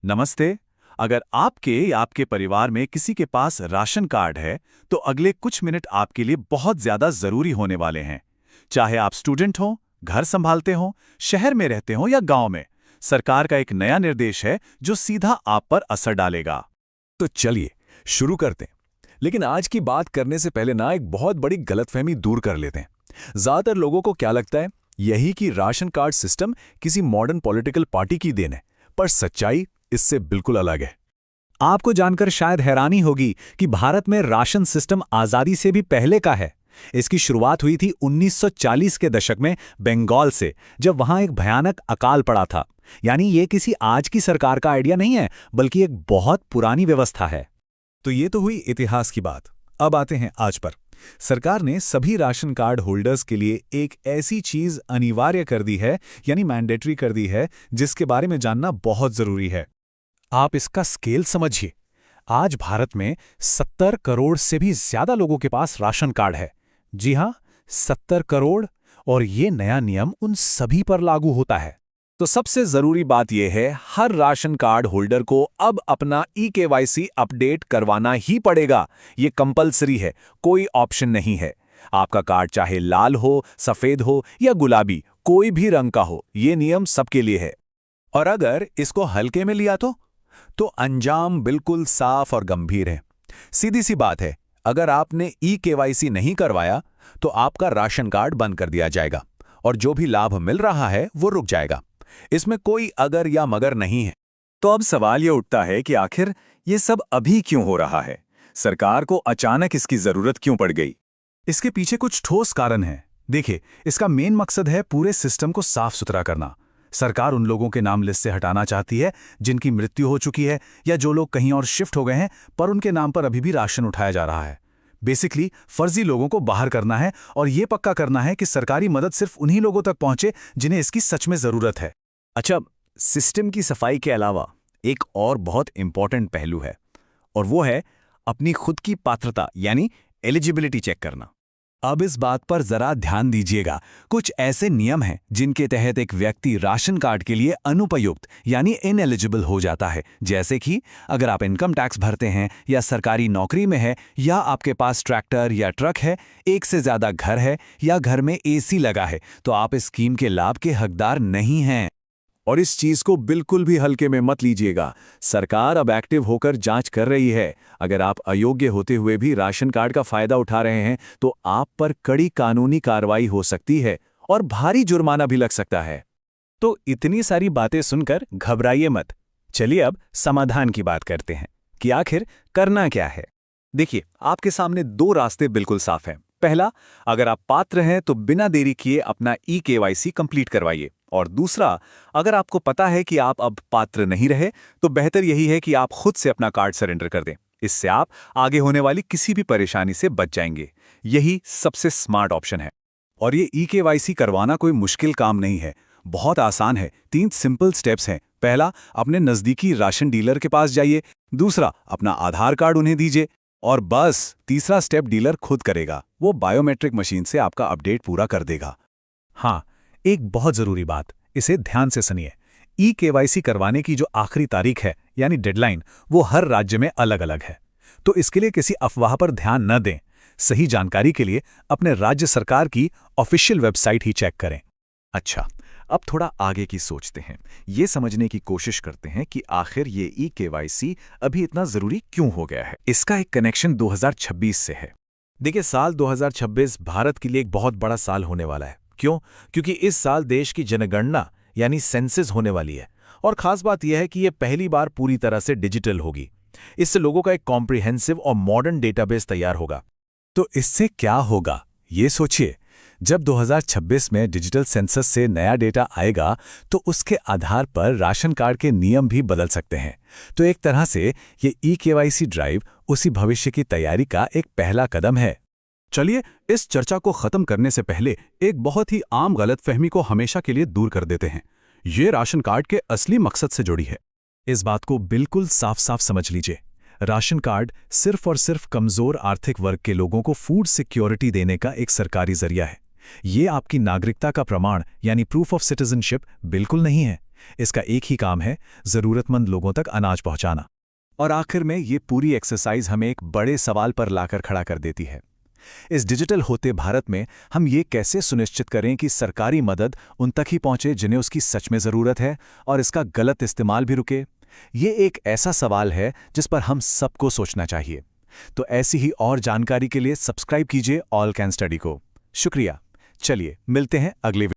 नमस्ते। अगर आपके या आपके परिवार में किसी के पास राशन कार्ड है, तो अगले कुछ मिनट आपके लिए बहुत ज्यादा जरूरी होने वाले हैं। चाहे आप स्टूडेंट हो, घर संभालते हो, शहर में रहते हो या गांव में, सरकार का एक नया निर्देश है जो सीधा आप पर असर डालेगा। तो चलिए शुरू करते हैं। लेकिन आज की बात करने से पहले एक बहुत बड़ी गलतफहमी दूर कर लेते हैं। ज्यादातर लोगों को क्या लगता है, यही कि राशन कार्ड सिस्टम किसी मॉडर्न पॉलिटिकल पार्टी की देन है, पर सच्चाई इससे बिल्कुल अलग है। आपको जानकर शायद हैरानी होगी कि भारत में राशन सिस्टम आजादी से भी पहले का है। इसकी शुरुआत हुई थी 1940 के दशक में बंगाल से, जब वहां एक भयानक अकाल पड़ा था। यानी ये किसी आज की सरकार का आइडिया नहीं है, बल्कि एक बहुत पुरानी व्यवस्था है। तो ये तो हुई इतिहास की बात। अब आते हैं आज पर। सरकार ने सभी राशन कार्ड होल्डर्स के लिए एक ऐसी चीज अनिवार्य कर दी है, यानी मैंडेटरी कर दी है, जिसके बारे में जानना बहुत जरूरी है। आप इसका स्केल समझिए। आज भारत में 70 करोड़ से भी ज्यादा लोगों के पास राशन कार्ड है। जी हां, 70 करोड़। और ये नया नियम उन सभी पर लागू होता है। तो सबसे जरूरी बात यह है, हर राशन कार्ड होल्डर को अब अपना ई-केवाईसी अपडेट करवाना ही पड़ेगा। ये कंपलसरी है, कोई ऑप्शन नहीं है। आपका कार्ड चाहे लाल हो, सफेद हो या गुलाबी, कोई भी रंग का हो, ये नियम सबके लिए है। और अगर इसको हल्के में लिया तो अंजाम बिल्कुल साफ और गंभीर है। सीधी सी बात है, अगर आपने ई-केवाईसी नहीं करवाया तो आपका राशन कार्ड बंद कर दिया जाएगा और जो भी लाभ मिल रहा है वो रुक जाएगा। इसमें कोई अगर या मगर नहीं है। तो अब सवाल ये उठता है कि आखिर ये सब अभी क्यों हो रहा है? सरकार को अचानक इसकी जरूरत क्यों पड़ गई? इसके पीछे कुछ ठोस कारण है। देखिए, इसका मेन मकसद है पूरे सिस्टम को साफ सुथरा करना। सरकार उन लोगों के नाम लिस्ट से हटाना चाहती है जिनकी मृत्यु हो चुकी है या जो लोग कहीं और शिफ्ट हो गए हैं, पर उनके नाम पर अभी भी राशन उठाया जा रहा है। बेसिकली फर्जी लोगों को बाहर करना है और ये पक्का करना है कि सरकारी मदद सिर्फ उन्हीं लोगों तक पहुंचे जिन्हें इसकी सच में जरूरत है। अच्छा, सिस्टम की सफाई के अलावा एक और बहुत इंपॉर्टेंट पहलू है, और वो है अपनी खुद की पात्रता यानी एलिजिबिलिटी चेक करना। अब इस बात पर जरा ध्यान दीजिएगा। कुछ ऐसे नियम हैं जिनके तहत एक व्यक्ति राशन कार्ड के लिए अनुपयुक्त यानी इनएलिजिबल हो जाता है। जैसे कि अगर आप इनकम टैक्स भरते हैं या सरकारी नौकरी में है, या आपके पास ट्रैक्टर या ट्रक है, एक से ज्यादा घर है या घर में एसी लगा है, तो आप इस स्कीम के लाभ के हकदार नहीं हैं। और इस चीज को बिल्कुल भी हल्के में मत लीजिएगा। सरकार अब एक्टिव होकर जांच कर रही है। अगर आप अयोग्य होते हुए भी राशन कार्ड का फायदा उठा रहे हैं तो आप पर कड़ी कानूनी कार्रवाई हो सकती है और भारी जुर्माना भी लग सकता है। तो इतनी सारी बातें सुनकर घबराइए मत। चलिए अब समाधान की बात करते हैं कि आखिर करना क्या है। देखिए, आपके सामने दो रास्ते बिल्कुल साफ हैं। पहला, अगर आप पात्र हैं तो बिना देरी किए अपना ई-केवाईसी कंप्लीट करवाइए। और दूसरा, अगर आपको पता है कि आप अब पात्र नहीं रहे, तो बेहतर यही है कि आप खुद से अपना कार्ड सरेंडर कर दें। इससे आप आगे होने वाली किसी भी परेशानी से बच जाएंगे। यही सबसे स्मार्ट ऑप्शन है। और ये ई-केवाईसी करवाना कोई मुश्किल काम नहीं है, बहुत आसान है। 3 सिंपल स्टेप्स हैं। पहला, अपने नजदीकी राशन डीलर के पास जाइए। दूसरा, अपना आधार कार्ड उन्हें दीजिए। और बस तीसरा स्टेप डीलर खुद करेगा। वो बायोमेट्रिक मशीन से आपका अपडेट पूरा कर देगा। हाँ, एक बहुत जरूरी बात, इसे ध्यान से सुनिए। ई-केवाईसी करवाने की जो आखिरी तारीख है यानी डेडलाइन, वो हर राज्य में अलग अलग है। तो इसके लिए किसी अफवाह पर ध्यान न दें। सही जानकारी के लिए अपने राज्य सरकार की ऑफिशियल वेबसाइट ही चेक करें। अच्छा, अब थोड़ा आगे की सोचते हैं। ये समझने की कोशिश करते हैं कि आखिर ये ई-केवाईसी अभी इतना जरूरी क्यों हो गया है। इसका एक कनेक्शन 2026 से है। देखिए, साल 2026 भारत के लिए एक बहुत बड़ा साल होने वाला है। क्यों? क्योंकि इस साल देश की जनगणना यानी सेंसस होने वाली है। और खास बात यह है कि यह पहली बार पूरी तरह से डिजिटल होगी। इससे लोगों का एक कॉम्प्रिहेंसिव और मॉडर्न डेटाबेस तैयार होगा। तो इससे क्या होगा, ये सोचिए। जब 2026 में डिजिटल सेंसस से नया डेटा आएगा तो उसके आधार पर राशन कार्ड के नियम भी बदल सकते हैं। तो एक तरह से ये ई-केवाईसी ड्राइव उसी भविष्य की तैयारी का एक पहला कदम है। चलिए, इस चर्चा को खत्म करने से पहले एक बहुत ही आम गलतफहमी को हमेशा के लिए दूर कर देते हैं। ये राशन कार्ड के असली मकसद से जुड़ी है। इस बात को बिल्कुल साफ साफ समझ लीजिए। राशन कार्ड सिर्फ और सिर्फ कमजोर आर्थिक वर्ग के लोगों को फूड सिक्योरिटी देने का एक सरकारी जरिया है। ये आपकी नागरिकता का प्रमाण यानी प्रूफ ऑफ सिटीजनशिप बिल्कुल नहीं है। इसका एक ही काम है, ज़रूरतमंद लोगों तक अनाज पहुंचाना। और आखिर में ये पूरी एक्सरसाइज हमें एक बड़े सवाल पर लाकर खड़ा कर देती है। इस डिजिटल होते भारत में हम ये कैसे सुनिश्चित करें कि सरकारी मदद उन तक ही पहुंचे जिन्हें उसकी सच में ज़रूरत है, और इसका गलत इस्तेमाल भी रुके? ये एक ऐसा सवाल है जिस पर हम सबको सोचना चाहिए। तो ऐसी ही और जानकारी के लिए सब्सक्राइब कीजिए ऑल कैन स्टडी को। शुक्रिया। चलिए मिलते हैं अगले